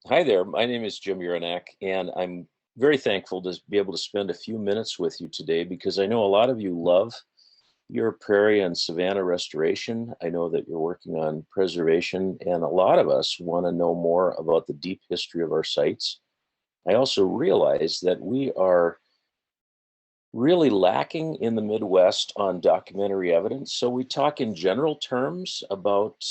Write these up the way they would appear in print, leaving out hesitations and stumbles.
Hi there. My name is Jim Uranak, and I'm very thankful to be able to spend a few minutes with you today because I know a lot of you love your prairie and savanna restoration. I know that you're working on preservation, and a lot of us want to know more about the deep history of our sites. I also realize that we are really lacking in the Midwest on documentary evidence. So we talk in general terms about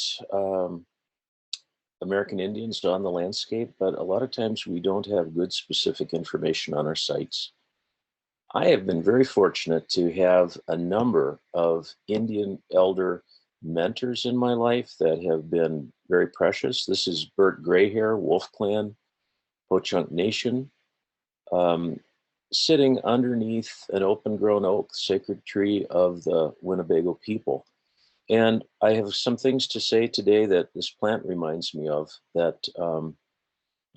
American Indians on the landscape, but a lot of times we don't have good specific information on our sites. I have been very fortunate to have a number of Indian elder mentors in my life that have been very precious. This is Bert Grayhair, Wolf Clan, Ho-Chunk Nation, um, sitting underneath an open grown oak, sacred tree of the Winnebago people. And I have some things to say today that this plant reminds me of that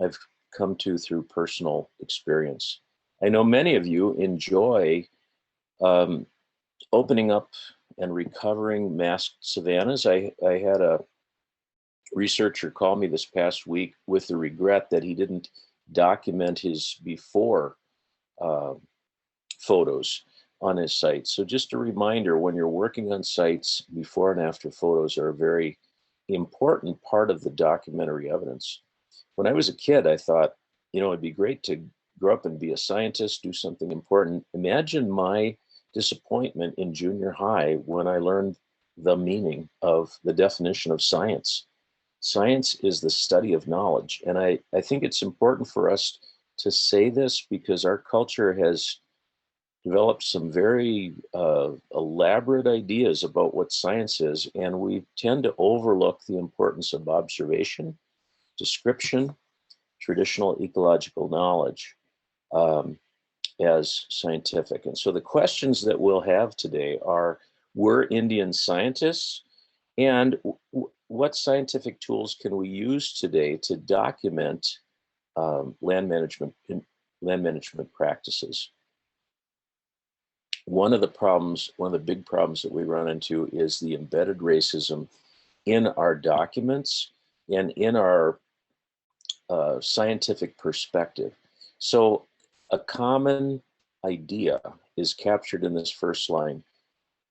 I've come to through personal experience. I know many of you enjoy um, opening up and recovering masked savannas. I had a researcher call me this past week with the regret that he didn't document his before uh, photos on his site. So just a reminder, when you're working on sites, before and after photos are a very important part of the documentary evidence. When I was a kid, I thought, it'd be great to grow up and be a scientist, do something important. Imagine my disappointment in junior high when I learned the meaning of the definition of science. Science is the study of knowledge. And I think it's important for us to say this because our culture has developed some very elaborate ideas about what science is, and we tend to overlook the importance of observation, description, traditional ecological knowledge um, as scientific. And so the questions that we'll have today are, were Indian scientists? And what scientific tools can we use today to document land management practices? One of the big problems that we run into is the embedded racism in our documents and in our scientific perspective. So a common idea is captured in this first line.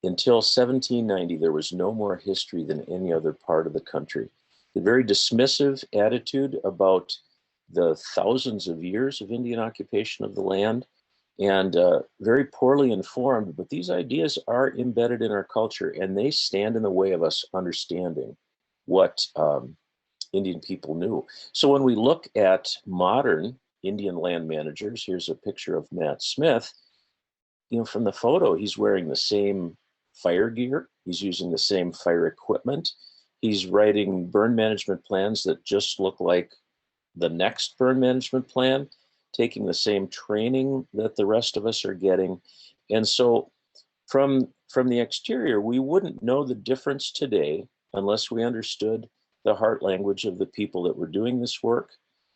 Until 1790, there was no more history than any other part of the country. The very dismissive attitude about the thousands of years of Indian occupation of the land and very poorly informed, but these ideas are embedded in our culture and they stand in the way of us understanding what Indian people knew. So when we look at modern Indian land managers, here's a picture of Matt Smith. From the photo, he's wearing the same fire gear, he's using the same fire equipment, he's writing burn management plans that just look like the next burn management plan, taking the same training that the rest of us are getting. And so from the exterior, we wouldn't know the difference today unless we understood the heart language of the people that were doing this work,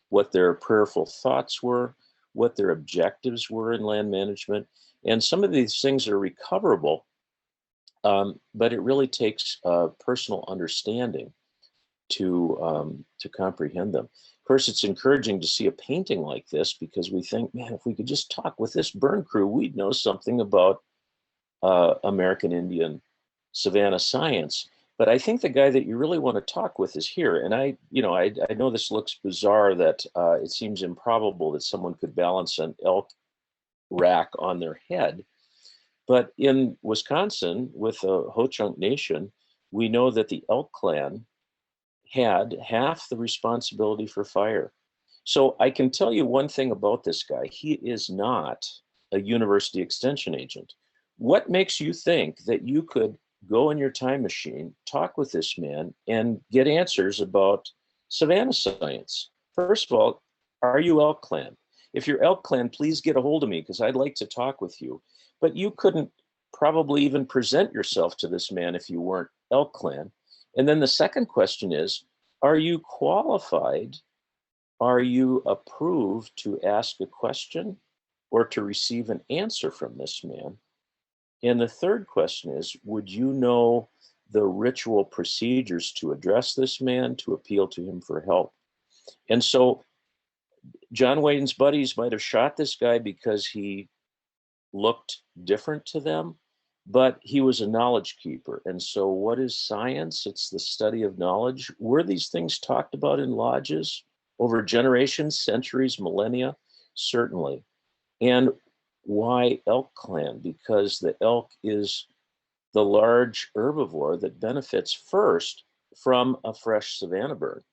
what their prayerful thoughts were, what their objectives were in land management. And some of these things are recoverable, but it really takes personal understanding to comprehend them. Of course, it's encouraging to see a painting like this because we think, man, if we could just talk with this burn crew, we'd know something about American Indian Savanna science. But I think the guy that you really want to talk with is here. And I know this looks bizarre that it seems improbable that someone could balance an elk rack on their head. But in Wisconsin, with the Ho-Chunk Nation, we know that the elk clan had half the responsibility for fire. So I can tell you one thing about this guy. He is not a university extension agent. What makes you think that you could go in your time machine, talk with this man, and get answers about Savanna science? First of all, are you Elk Clan? If you're Elk Clan, please get a hold of me because I'd like to talk with you. But you couldn't probably even present yourself to this man if you weren't Elk Clan. And then the second question is, are you qualified? Are you approved to ask a question or to receive an answer from this man? And the third question is, would you know the ritual procedures to address this man, to appeal to him for help? And so John Wayne's buddies might have shot this guy because he looked different to them, but he was a knowledge keeper. And so, what is science? It's the study of knowledge. Were these things talked about in lodges over generations, centuries, millennia? Certainly. And why elk clan? Because the elk is the large herbivore that benefits first from a fresh savanna bird.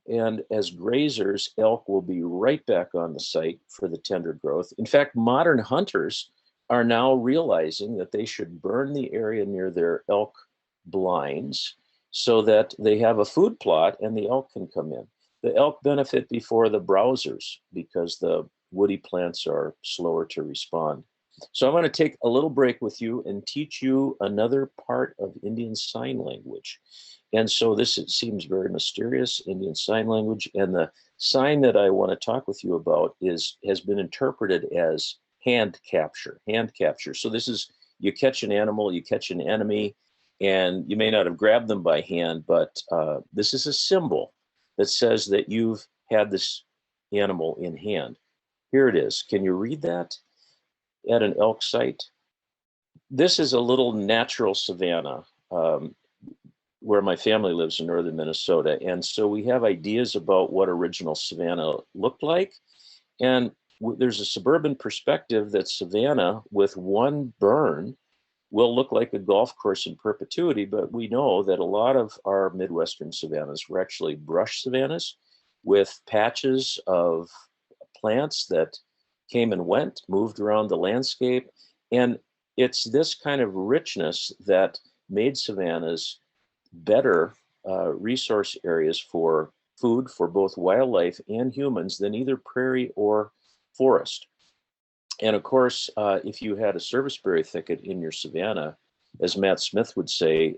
And as grazers, elk will be right back on the site for the tender growth. In fact, modern hunters are now realizing that they should burn the area near their elk blinds so that they have a food plot and the elk can come in. The elk benefit before the browsers because the woody plants are slower to respond. So I'm going to take a little break with you and teach you another part of Indian Sign Language. And so this, it seems very mysterious, Indian Sign Language. And the sign that I want to talk with you about has been interpreted as hand capture, hand capture. So this is, you catch an animal, you catch an enemy, and you may not have grabbed them by hand, but this is a symbol that says that you've had this animal in hand. Here it is. Can you read that at an elk site? This is a little natural savanna where my family lives in northern Minnesota. And so we have ideas about what original savanna looked like. And there's a suburban perspective that savanna with one burn will look like a golf course in perpetuity, but we know that a lot of our Midwestern savannas were actually brush savannas with patches of plants that came and went, moved around the landscape. And it's this kind of richness that made savannas better resource areas for food for both wildlife and humans than either prairie or forest. And of course, if you had a serviceberry thicket in your savanna, as Matt Smith would say,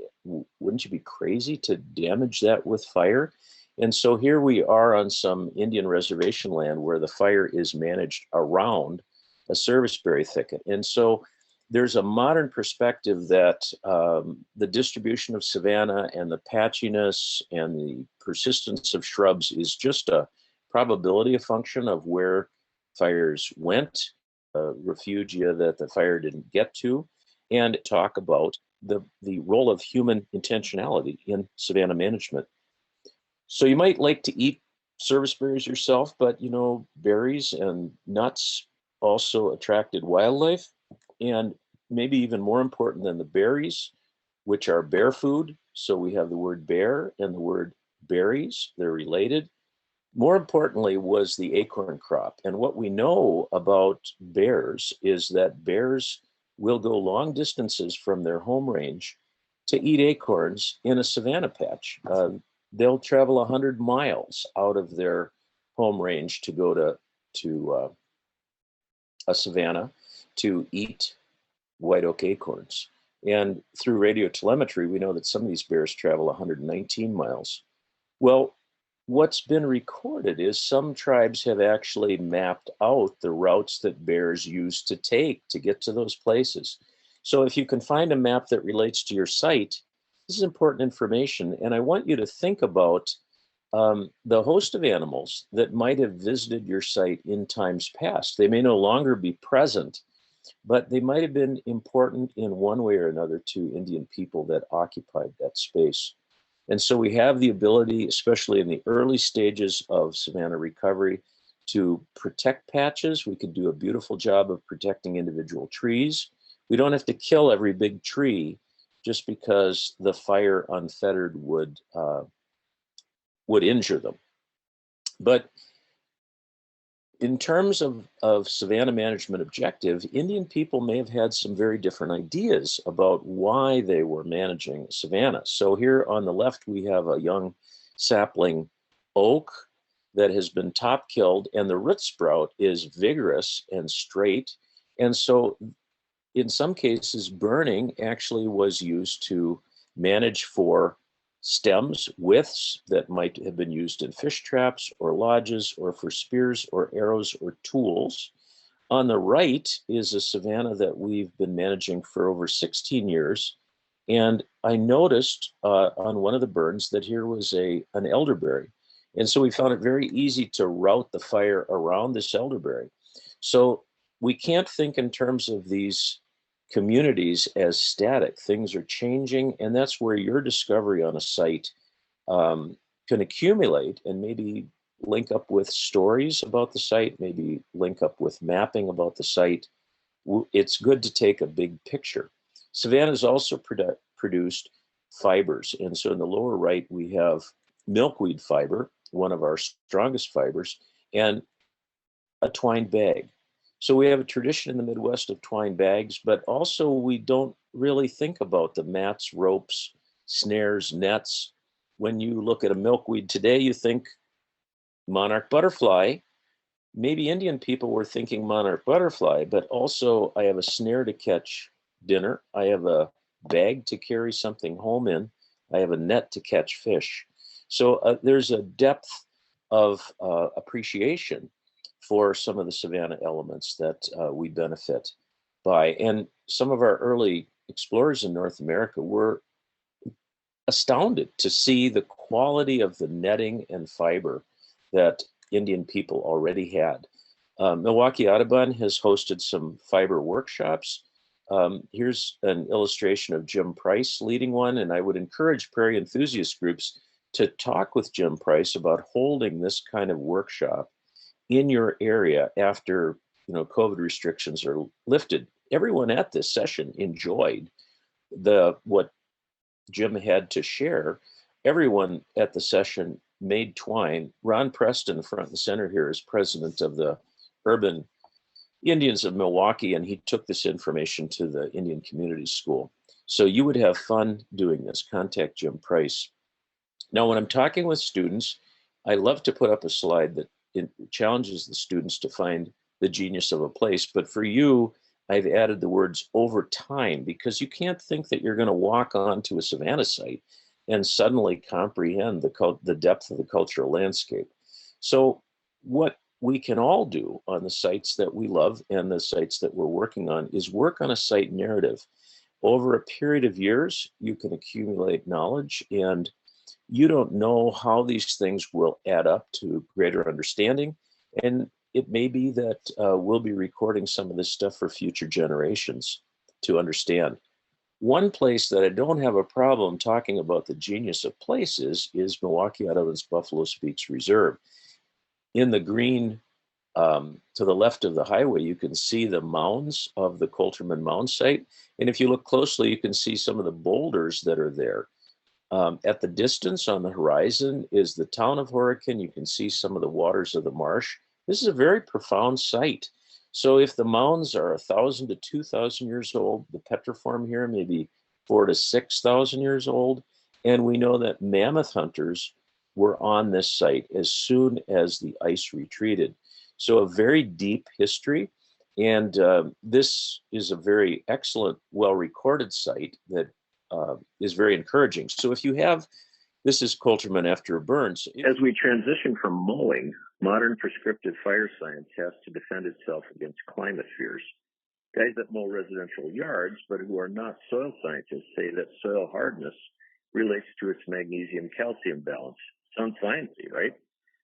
wouldn't you be crazy to damage that with fire? And so here we are on some Indian reservation land where the fire is managed around a serviceberry thicket. And so there's a modern perspective that the distribution of savanna and the patchiness and the persistence of shrubs is just a probability, a function of where fires went, refugia that the fire didn't get to, and talk about the role of human intentionality in savanna management. So you might like to eat service berries yourself, but you know, berries and nuts also attracted wildlife. And maybe even more important than the berries, which are bear food. So we have the word bear and the word berries, they're related. More importantly was the acorn crop. And what we know about bears is that bears will go long distances from their home range to eat acorns in a savanna patch. They'll travel 100 miles out of their home range to go to a savanna to eat white oak acorns. And through radio telemetry, we know that some of these bears travel 119 miles. Well, what's been recorded is some tribes have actually mapped out the routes that bears used to take to get to those places. So if you can find a map that relates to your site, this is important information. And I want you to think about the host of animals that might have visited your site in times past. They may no longer be present, but they might have been important in one way or another to Indian people that occupied that space. And so we have the ability, especially in the early stages of savanna recovery, to protect patches. We could do a beautiful job of protecting individual trees. We don't have to kill every big tree just because the fire unfettered would injure them. But in terms of savanna management objective, Indian people may have had some very different ideas about why they were managing savanna. So here on the left, we have a young sapling oak that has been top killed, and the root sprout is vigorous and straight. And so in some cases, burning actually was used to manage for stems, withes that might have been used in fish traps or lodges or for spears or arrows or tools. On the right is a savanna that we've been managing for over 16 years. And I noticed on one of the burns that here was an elderberry. And so we found it very easy to route the fire around this elderberry. So we can't think in terms of these communities as static. Things are changing, and that's where your discovery on a site can accumulate and maybe link up with stories about the site, maybe link up with mapping about the site. It's good to take a big picture. Savanna's also produced fibers. And so in the lower right, we have milkweed fiber, one of our strongest fibers, and a twine bag. So we have a tradition in the Midwest of twine bags, but also we don't really think about the mats, ropes, snares, nets. When you look at a milkweed today, you think monarch butterfly. Maybe Indian people were thinking monarch butterfly, but also I have a snare to catch dinner. I have a bag to carry something home in. I have a net to catch fish. So there's a depth of appreciation for some of the Savanna elements that we benefit by. And some of our early explorers in North America were astounded to see the quality of the netting and fiber that Indian people already had. Milwaukee Audubon has hosted some fiber workshops. Here's an illustration of Jim Price leading one, and I would encourage prairie enthusiast groups to talk with Jim Price about holding this kind of workshop in your area after COVID restrictions are lifted. Everyone at this session enjoyed what Jim had to share. Everyone at the session made twine. Ron Preston, front and center here, is president of the Urban Indians of Milwaukee, and he took this information to the Indian Community School. So you would have fun doing this. Contact Jim Price. Now, when I'm talking with students, I love to put up a slide that challenges the students to find the genius of a place. But for you, I've added the words over time, because you can't think that you're going to walk onto a Savanna site and suddenly comprehend the depth of the cultural landscape. So what we can all do on the sites that we love and the sites that we're working on is work on a site narrative. Over a period of years, you can accumulate knowledge, and you don't know how these things will add up to greater understanding. And it may be that we'll be recording some of this stuff for future generations to understand. One place that I don't have a problem talking about the genius of places is Milwaukee Audubon's Buffalo Speaks Reserve. In the green to the left of the highway, you can see the mounds of the Coulterman Mound site. And if you look closely, you can see some of the boulders that are there. At the distance on the horizon is the town of Horican. You can see some of the waters of the marsh. This is a very profound site. So if the mounds are 1,000 to 2,000 years old, the petriform here may be 4,000 to 6,000 years old. And we know that mammoth hunters were on this site as soon as the ice retreated. So a very deep history. And this is a very excellent, well-recorded site that is very encouraging. So if you have, this is Coulterman after a burn. So as we transition from mowing, modern prescriptive fire science has to defend itself against climate fears. Guys that mow residential yards, but who are not soil scientists, say that soil hardness relates to its magnesium-calcium balance. Sounds sciencey, right?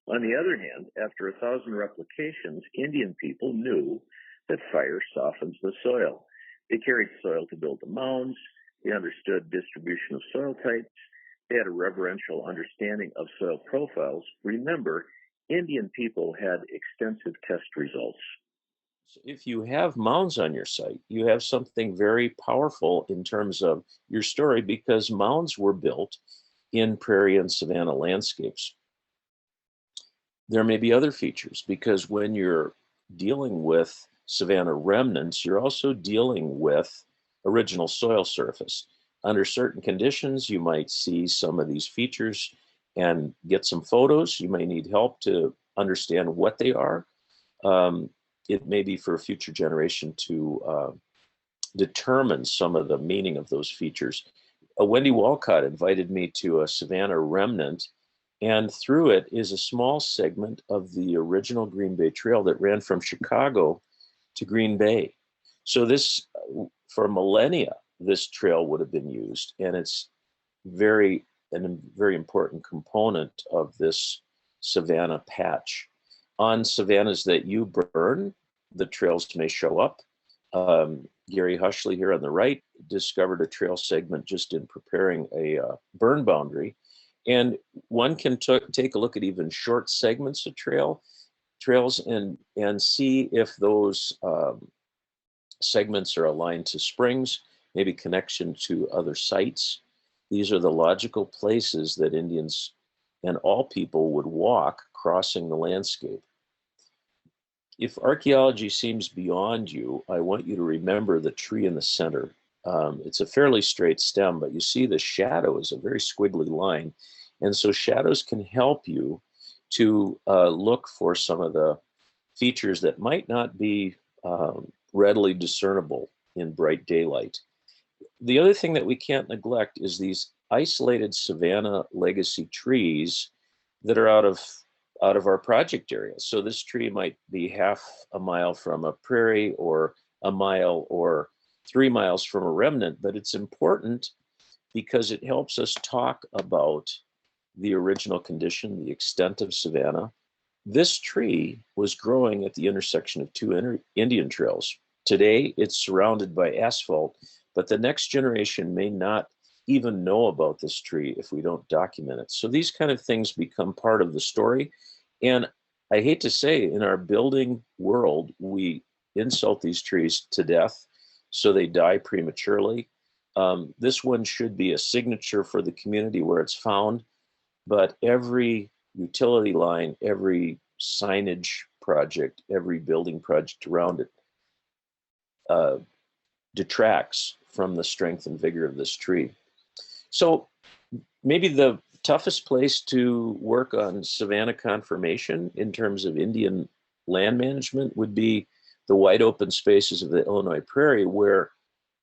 On the other hand, after 1,000 replications, Indian people knew that fire softens the soil. They carried soil to build the mounds. They understood distribution of soil types. They had a reverential understanding of soil profiles. Remember, Indian people had extensive test results. So if you have mounds on your site, you have something very powerful in terms of your story, because mounds were built in prairie and savanna landscapes. There may be other features, because when you're dealing with savanna remnants, you're also dealing with original soil surface. Under certain conditions, you might see some of these features and get some photos. You may need help to understand what they are. It may be for a future generation to determine some of the meaning of those features. Wendy Walcott invited me to a savanna remnant, and through it is a small segment of the original Green Bay Trail that ran from Chicago to Green Bay. So this, for millennia, this trail would have been used, and it's a very important component of this savanna patch. On savannas that you burn, the trails may show up. Gary Hushley here on the right discovered a trail segment just in preparing a burn boundary. And one can take a look at even short segments of trails and see if those segments are aligned to springs, maybe connection to other sites. These are the logical places that Indians and all people would walk crossing the landscape. If archaeology seems beyond you, I want you to remember the tree in the center. It's a fairly straight stem, but you see the shadow is a very squiggly line. And so shadows can help you to look for some of the features that might not be readily discernible in bright daylight. The other thing that we can't neglect is these isolated savanna legacy trees that are out of our project area. So this tree might be half a mile from a prairie, or a mile or 3 miles from a remnant, but it's important because it helps us talk about the original condition, the extent of savanna. This tree was growing at the intersection of two Indian trails. Today, it's surrounded by asphalt, but the next generation may not even know about this tree if we don't document it. So these kind of things become part of the story. And I hate to say, in our building world, we insult these trees to death, so they die prematurely. This one should be a signature for the community where it's found, but every utility line, every signage project, every building project around it detracts from the strength and vigor of this tree. So maybe the toughest place to work on savanna conformation in terms of Indian land management would be the wide open spaces of the Illinois prairie, where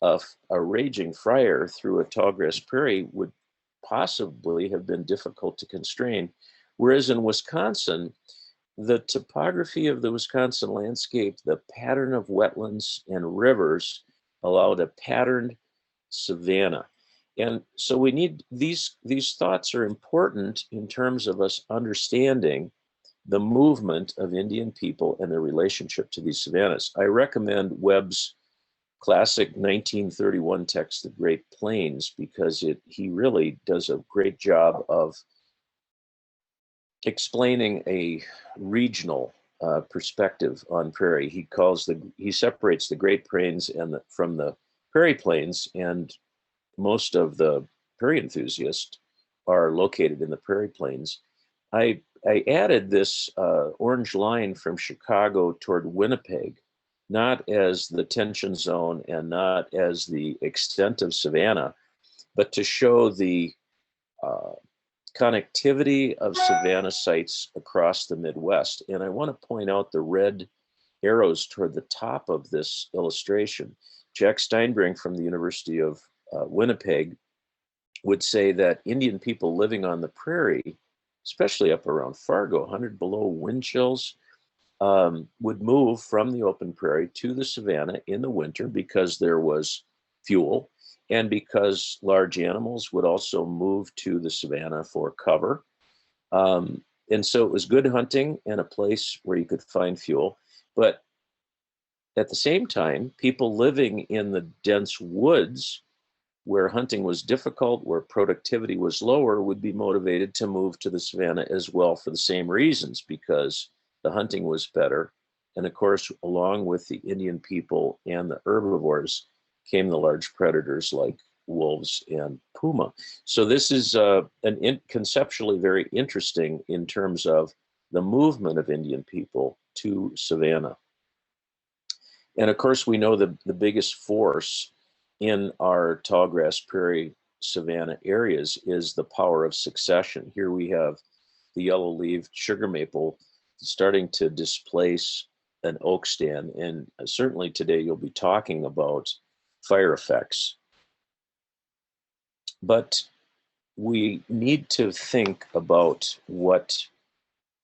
a raging fire through a tallgrass prairie would possibly have been difficult to constrain. Whereas in Wisconsin, the topography of the Wisconsin landscape, the pattern of wetlands and rivers allowed a patterned savanna. And so we need these thoughts are important in terms of us understanding the movement of Indian people and their relationship to these savannas. I recommend Webb's classic 1931 text, The Great Plains, because he really does a great job of explaining a regional perspective on prairie. He separates the Great Plains from the Prairie Plains, and most of the prairie enthusiasts are located in the Prairie Plains. I added this orange line from Chicago toward Winnipeg, not as the tension zone and not as the extent of savanna, but to show the connectivity of savanna sites across the Midwest. And I want to point out the red arrows toward the top of this illustration. Jack Steinbring from the University of Winnipeg would say that Indian people living on the prairie, especially up around Fargo, 100 below wind chills, would move from the open prairie to the savanna in the winter because there was fuel, and because large animals would also move to the savanna for cover. And so it was good hunting and a place where you could find fuel. But at the same time, people living in the dense woods where hunting was difficult, where productivity was lower, would be motivated to move to the savanna as well for the same reasons, because the hunting was better. And of course, along with the Indian people and the herbivores came the large predators like wolves and puma. So this is conceptually very interesting in terms of the movement of Indian people to savanna. And of course, we know the biggest force in our tallgrass prairie savanna areas is the power of succession. Here we have the yellow-leaved sugar maple starting to displace an oak stand. And certainly today you'll be talking about fire effects. But we need to think about what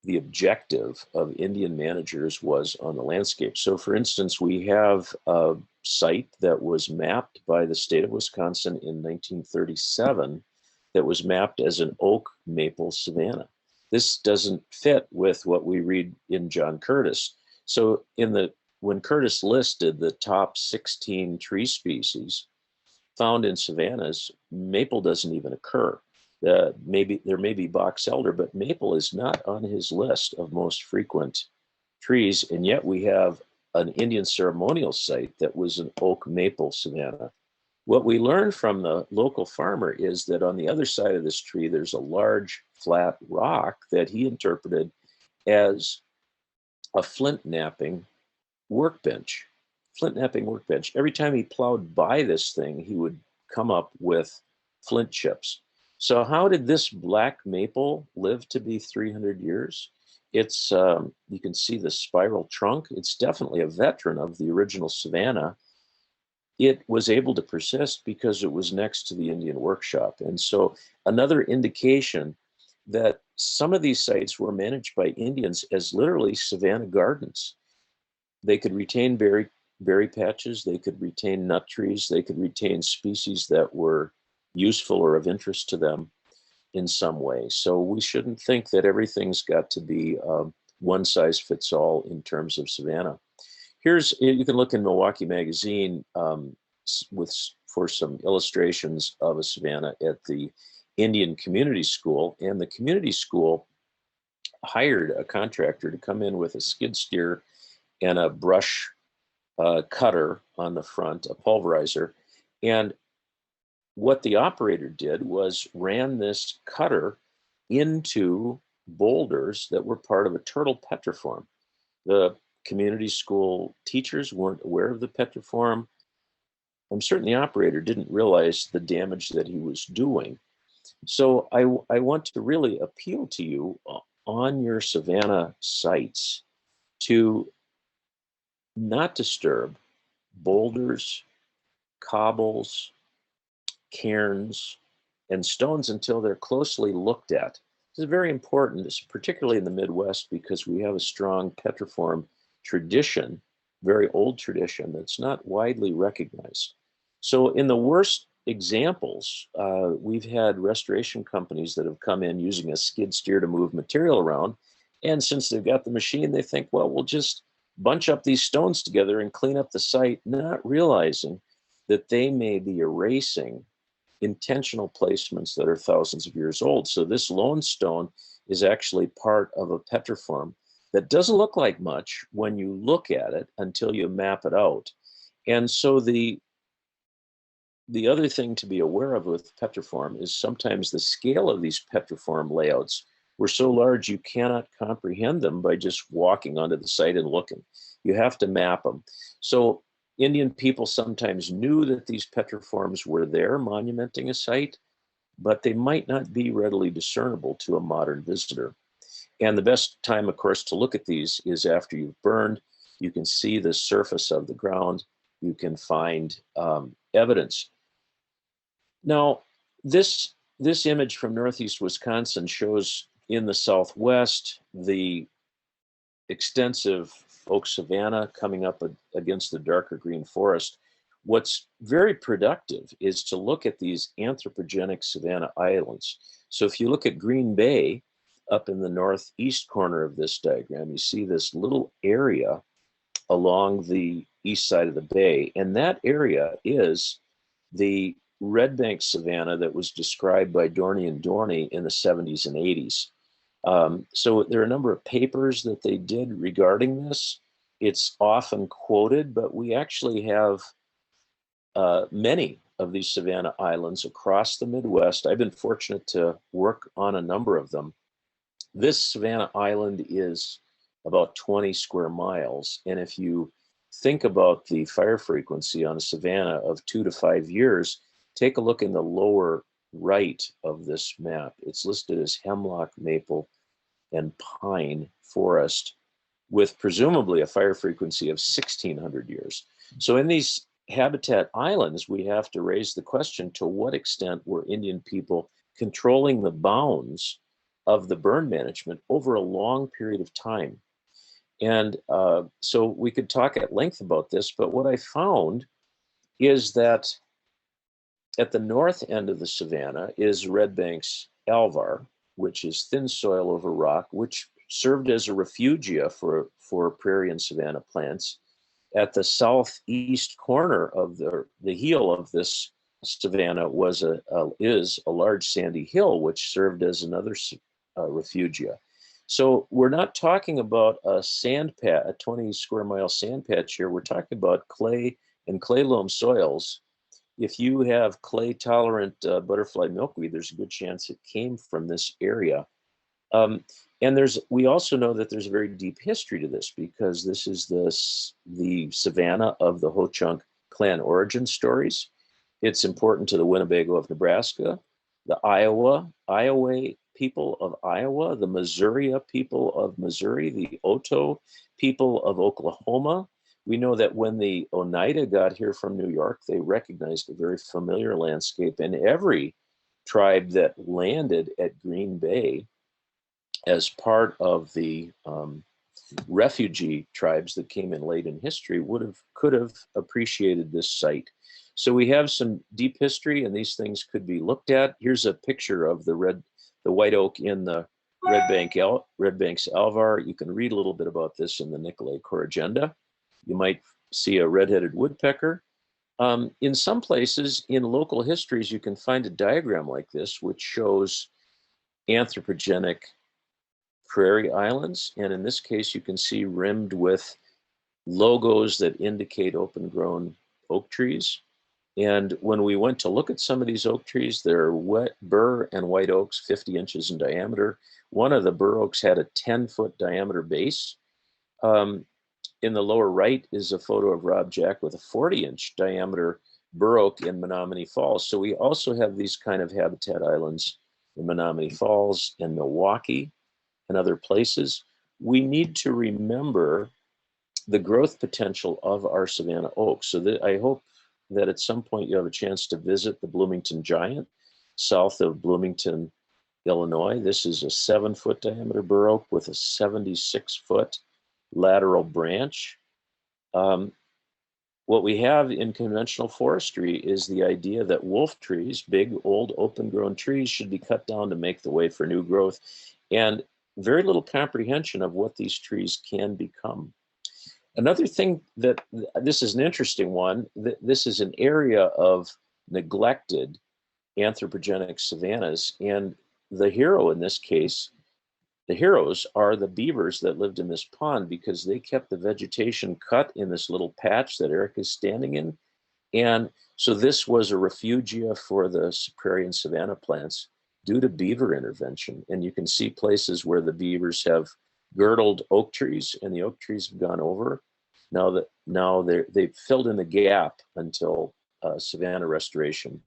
the objective of Indian managers was on the landscape. So for instance, we have a site that was mapped by the state of Wisconsin in 1937 that was mapped as an oak maple savanna. this doesn't fit with what we read in John Curtis. So when Curtis listed the top 16 tree species found in savannas, maple doesn't even occur. Maybe there may be box elder, but maple is not on his list of most frequent trees, and yet we have an Indian ceremonial site that was an oak maple savanna. What we learned from the local farmer is that on the other side of this tree, there's a large flat rock that he interpreted as a flint knapping workbench. Flint knapping workbench. Every time he plowed by this thing, he would come up with flint chips. So how did this black maple live to be 300 years? It's, you can see the spiral trunk. It's definitely a veteran of the original savanna. It was able to persist because it was next to the Indian workshop. And so another indication that some of these sites were managed by Indians as literally savanna gardens. They could retain berry patches, they could retain nut trees, they could retain species that were useful or of interest to them in some way. So we shouldn't think that everything's got to be one size fits all in terms of savanna. You can look in Milwaukee Magazine for some illustrations of a savanna at the Indian Community School, and the community school hired a contractor to come in with a skid steer and a brush cutter on the front, a pulverizer. And what the operator did was ran this cutter into boulders that were part of a turtle petroform. The community school teachers weren't aware of the petroform. I'm certain the operator didn't realize the damage that he was doing. So I want to really appeal to you on your savanna sites to not disturb boulders, cobbles, cairns, and stones until they're closely looked at. This is very important, particularly in the Midwest, because we have a strong petroform tradition, very old tradition that's not widely recognized. So in the worst examples, we've had restoration companies that have come in using a skid steer to move material around. And since they've got the machine, they think, well, we'll just bunch up these stones together and clean up the site, not realizing that they may be erasing intentional placements that are thousands of years old. So this lone stone is actually part of a petroform that doesn't look like much when you look at it until you map it out. And so the other thing to be aware of with petroform is sometimes the scale of these petroform layouts were so large you cannot comprehend them by just walking onto the site and looking. You have to map them. So Indian people sometimes knew that these petroforms were there monumenting a site, but they might not be readily discernible to a modern visitor. And the best time, of course, to look at these is after you've burned. You can see the surface of the ground. You can find evidence. Now, this image from Northeast Wisconsin shows in the Southwest the extensive oak savanna coming up against the darker green forest. What's very productive is to look at these anthropogenic savanna islands. So if you look at Green Bay up in the northeast corner of this diagram, you see this little area along the east side of the bay, and that area is the red bank savanna that was described by Dorney and Dorney in the 70s and 80s. So there are a number of papers that they did regarding this. It's often quoted, but we actually have many of these savanna islands across the Midwest. I've been fortunate to work on a number of them. This savanna island is about 20 square miles. And if you think about the fire frequency on a savanna of 2 to 5 years, take a look in the lower right of this map. It's listed as hemlock, maple, and pine forest with presumably a fire frequency of 1,600 years. So in these habitat islands, we have to raise the question, to what extent were Indian people controlling the bounds of the burn management over a long period of time? And so we could talk at length about this, but what I found is that at the north end of the savanna is Red Bank's Alvar, which is thin soil over rock, which served as a refugia for prairie and savanna plants. At the southeast corner of the heel of this savanna is a large sandy hill, which served as another refugia. So we're not talking about a sand patch, a 20 square mile sand patch here. We're talking about clay and clay loam soils. If you have clay tolerant butterfly milkweed, there's a good chance it came from this area. And we also know that there's a very deep history to this, because this is the savanna of the Ho-Chunk clan origin stories. It's important to the Winnebago of Nebraska, the Iowa people of Iowa, the Missouri people of Missouri, the Oto people of Oklahoma. We know that when the Oneida got here from New York, they recognized a very familiar landscape, and every tribe that landed at Green Bay as part of the refugee tribes that came in late in history could have appreciated this site. So we have some deep history, and these things could be looked at. Here's a picture of the white oak in the Red Banks Alvar. You can read a little bit about this in the Nicolay Core Agenda. You might see a red-headed woodpecker. In some places in local histories, you can find a diagram like this, which shows anthropogenic prairie islands. And in this case, you can see rimmed with logos that indicate open-grown oak trees. And when we went to look at some of these oak trees, they're bur and white oaks, 50 inches in diameter. One of the bur oaks had a 10-foot diameter base. In the lower right is a photo of Rob Jack with a 40-inch diameter bur oak in Menominee Falls. So we also have these kind of habitat islands in Menominee Falls and Milwaukee and other places. We need to remember the growth potential of our savanna oaks. So I hope that at some point you have a chance to visit the Bloomington Giant south of Bloomington, Illinois. This is a 7-foot diameter bur oak with a 76-foot lateral branch. What we have in conventional forestry is the idea that wolf trees, big, old, open-grown trees, should be cut down to make the way for new growth, and very little comprehension of what these trees can become. Another thing this is an interesting one, this is an area of neglected anthropogenic savannas, and the hero in this case, the heroes are the beavers that lived in this pond, because they kept the vegetation cut in this little patch that Eric is standing in. And so this was a refugia for the prairie and savanna plants due to beaver intervention. And you can see places where the beavers have girdled oak trees, and the oak trees have gone over. Now they've filled in the gap until savanna restoration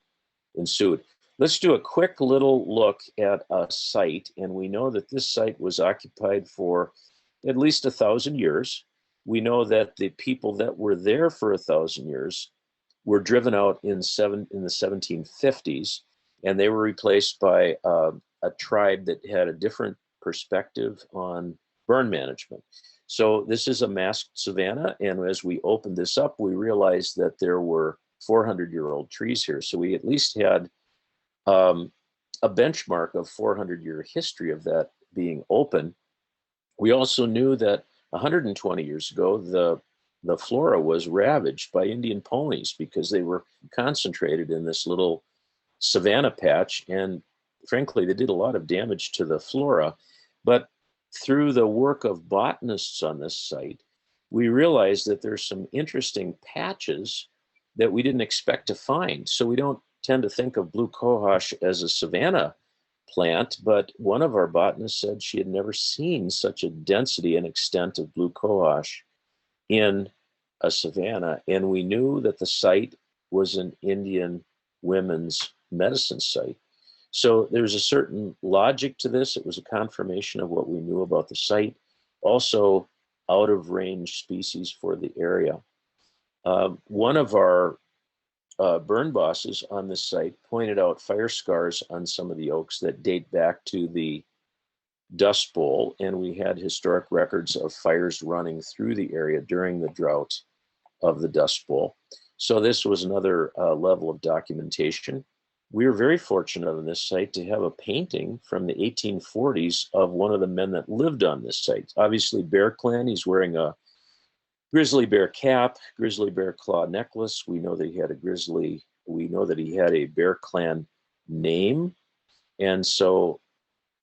ensued. Let's do a quick little look at a site, and we know that this site was occupied for at least 1,000 years. We know that the people that were there for 1,000 years were driven out in the 1750s, and they were replaced by a tribe that had a different perspective on burn management. So this is a masked savanna, and as we opened this up, we realized that there were 400-year-old trees here. So we at least had a benchmark of 400-year history of that being open. We also knew that 120 years ago, the flora was ravaged by Indian ponies because they were concentrated in this little savanna patch, and frankly, they did a lot of damage to the flora. But through the work of botanists on this site, we realized that there's some interesting patches that we didn't expect to find. So we don't tend to think of blue cohosh as a savanna plant, but one of our botanists said she had never seen such a density and extent of blue cohosh in a savanna. And we knew that the site was an Indian women's medicine site. So there's a certain logic to this. It was a confirmation of what we knew about the site. Also, out of range species for the area. One of our burn bosses on this site pointed out fire scars on some of the oaks that date back to the Dust Bowl, and we had historic records of fires running through the area during the drought of the Dust Bowl. So this was another level of documentation. we were very fortunate on this site to have a painting from the 1840s of one of the men that lived on this site. Obviously, Bear Clan, he's wearing a grizzly bear cap, grizzly bear claw necklace. We know that he had a grizzly, we know that he had a Bear Clan name. And so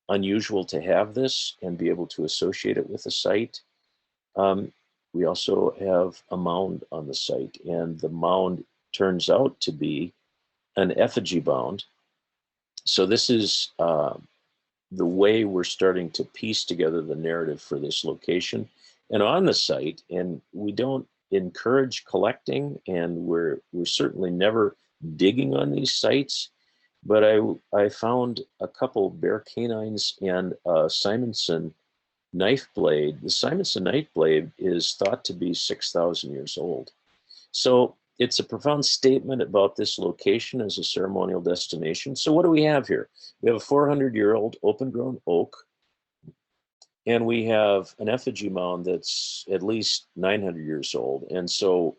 unusual to have this and be able to associate it with the site. We also have a mound on the site, and the mound turns out to be an effigy mound. So this is the way we're starting to piece together the narrative for this location and on the site. And we don't encourage collecting, and we're certainly never digging on these sites. But I found a couple bear canines and a Simonson knife blade. The Simonson knife blade is thought to be 6,000 years old. So it's a profound statement about this location as a ceremonial destination. So what do we have here? We have a 400-year-old open-grown oak, and we have an effigy mound that's at least 900 years old. And so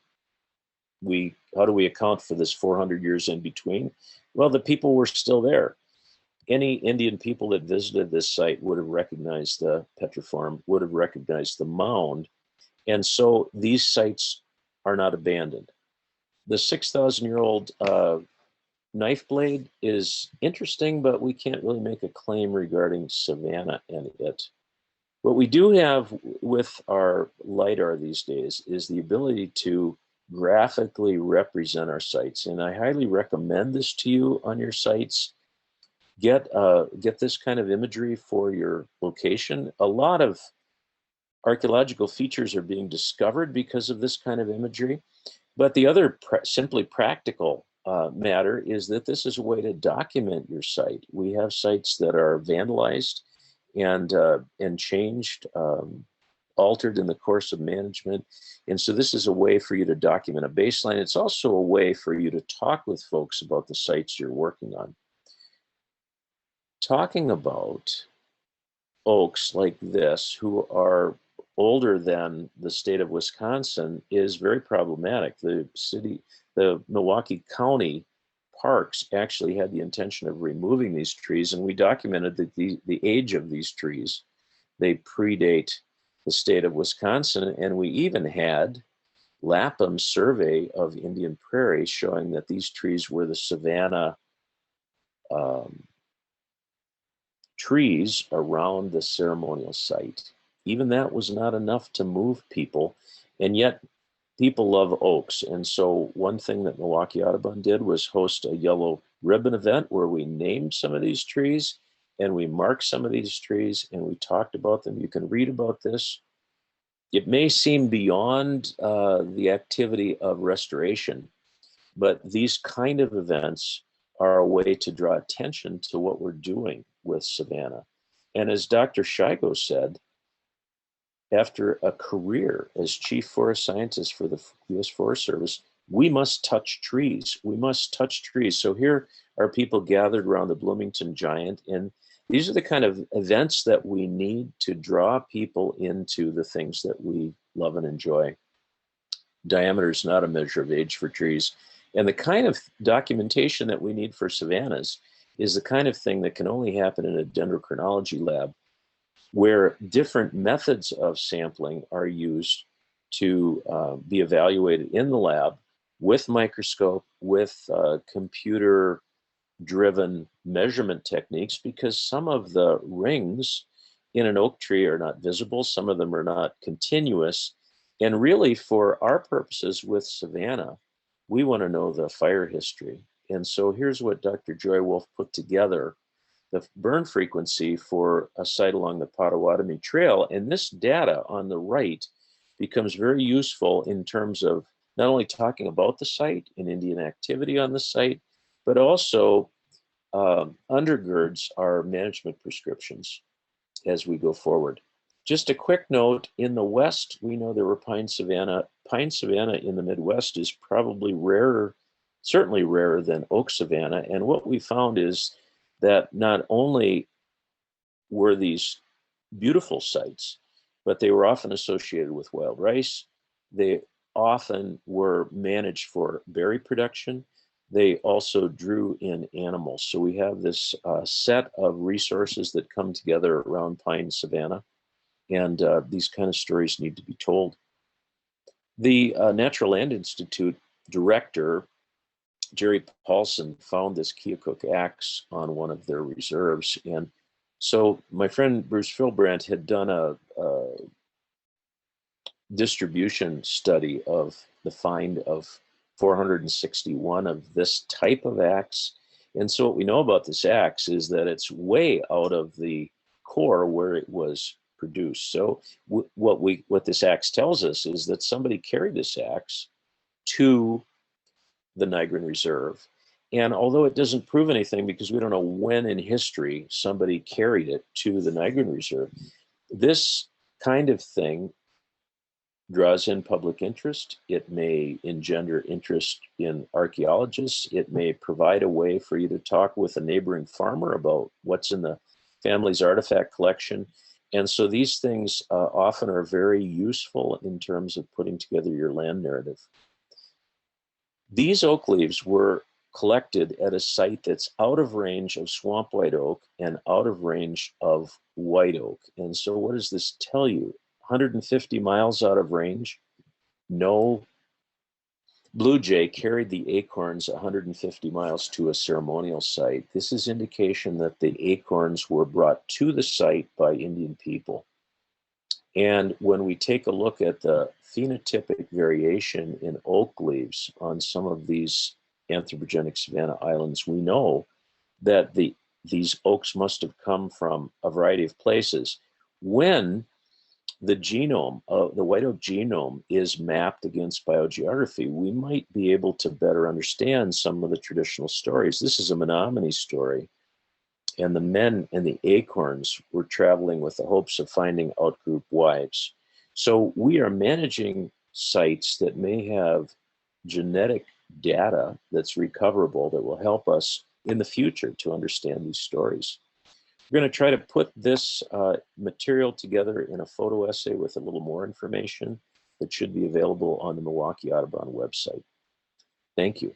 how do we account for this 400 years in between? Well, the people were still there. Any Indian people that visited this site would have recognized the petroform, would have recognized the mound. And so these sites are not abandoned. The 6,000-year-old knife blade is interesting, but we can't really make a claim regarding Savanna and it. What we do have with our LiDAR these days is the ability to graphically represent our sites. And I highly recommend this to you on your sites. Get this kind of imagery for your location. A lot of archaeological features are being discovered because of this kind of imagery. But the other simply practical matter is that this is a way to document your site. We have sites that are vandalized and changed, altered in the course of management. And so this is a way for you to document a baseline. It's also a way for you to talk with folks about the sites you're working on. Talking about oaks like this, who are older than the state of Wisconsin, is very problematic. The Milwaukee County parks actually had the intention of removing these trees, and we documented that the age of these trees. They predate the state of Wisconsin, and we even had Lapham's survey of Indian Prairie showing that these trees were the Savanna trees around the ceremonial site. Even that was not enough to move people, and yet people love oaks. And so one thing that Milwaukee Audubon did was host a yellow ribbon event where we named some of these trees and we marked some of these trees and we talked about them. You can read about this. It may seem beyond the activity of restoration, but these kind of events are a way to draw attention to what we're doing with Savanna. And as Dr. Shigo said, after a career as chief forest scientist for the U.S. Forest Service, we must touch trees. We must touch trees. So here are people gathered around the Bloomington Giant, and these are the kind of events that we need to draw people into the things that we love and enjoy. Diameter is not a measure of age for trees. And the kind of documentation that we need for savannas is the kind of thing that can only happen in a dendrochronology lab, where different methods of sampling are used to be evaluated in the lab with microscope, with computer-driven measurement techniques, because some of the rings in an oak tree are not visible, some of them are not continuous. And really, for our purposes with Savanna, we want to know the fire history. And so here's what Dr. Joy Wolf put together: the burn frequency for a site along the Potawatomi Trail. And this data on the right becomes very useful in terms of not only talking about the site and Indian activity on the site, but also undergirds our management prescriptions as we go forward. Just a quick note, in the West, we know there were pine savanna. Pine savanna in the Midwest is probably rarer, certainly rarer than oak savanna. And what we found is that not only were these beautiful sites, but they were often associated with wild rice. They often were managed for berry production. they also drew in animals. So we have this set of resources that come together around Pine Savanna, and these kind of stories need to be told. The Natural Land Institute director, Jerry Paulson, found this Keokuk axe on one of their reserves. And so my friend Bruce Philbrandt had done a distribution study of the find of 461 of this type of axe. And so what we know about this axe is that it's way out of the core where it was produced. So what this axe tells us is that somebody carried this axe to the Nigrin Reserve. And although it doesn't prove anything because we don't know when in history somebody carried it to the Nigrin Reserve, this kind of thing draws in public interest. It may engender interest in archaeologists. It may provide a way for you to talk with a neighboring farmer about what's in the family's artifact collection. And so these things often are very useful in terms of putting together your land narrative. These oak leaves were collected at a site that's out of range of swamp white oak and out of range of white oak. And so what does this tell you? 150 miles out of range, no blue jay carried the acorns 150 miles to a ceremonial site. This is indication that the acorns were brought to the site by Indian people. And when we take a look at the phenotypic variation in oak leaves on some of these anthropogenic savanna islands, we know that these oaks must have come from a variety of places. When the genome, the white oak genome, is mapped against biogeography, we might be able to better understand some of the traditional stories. This is a Menominee story, and the men and the acorns were traveling with the hopes of finding outgroup wives. So we are managing sites that may have genetic data that's recoverable that will help us in the future to understand these stories. We're going to try to put this material together in a photo essay with a little more information that should be available on the Milwaukee Audubon website. Thank you.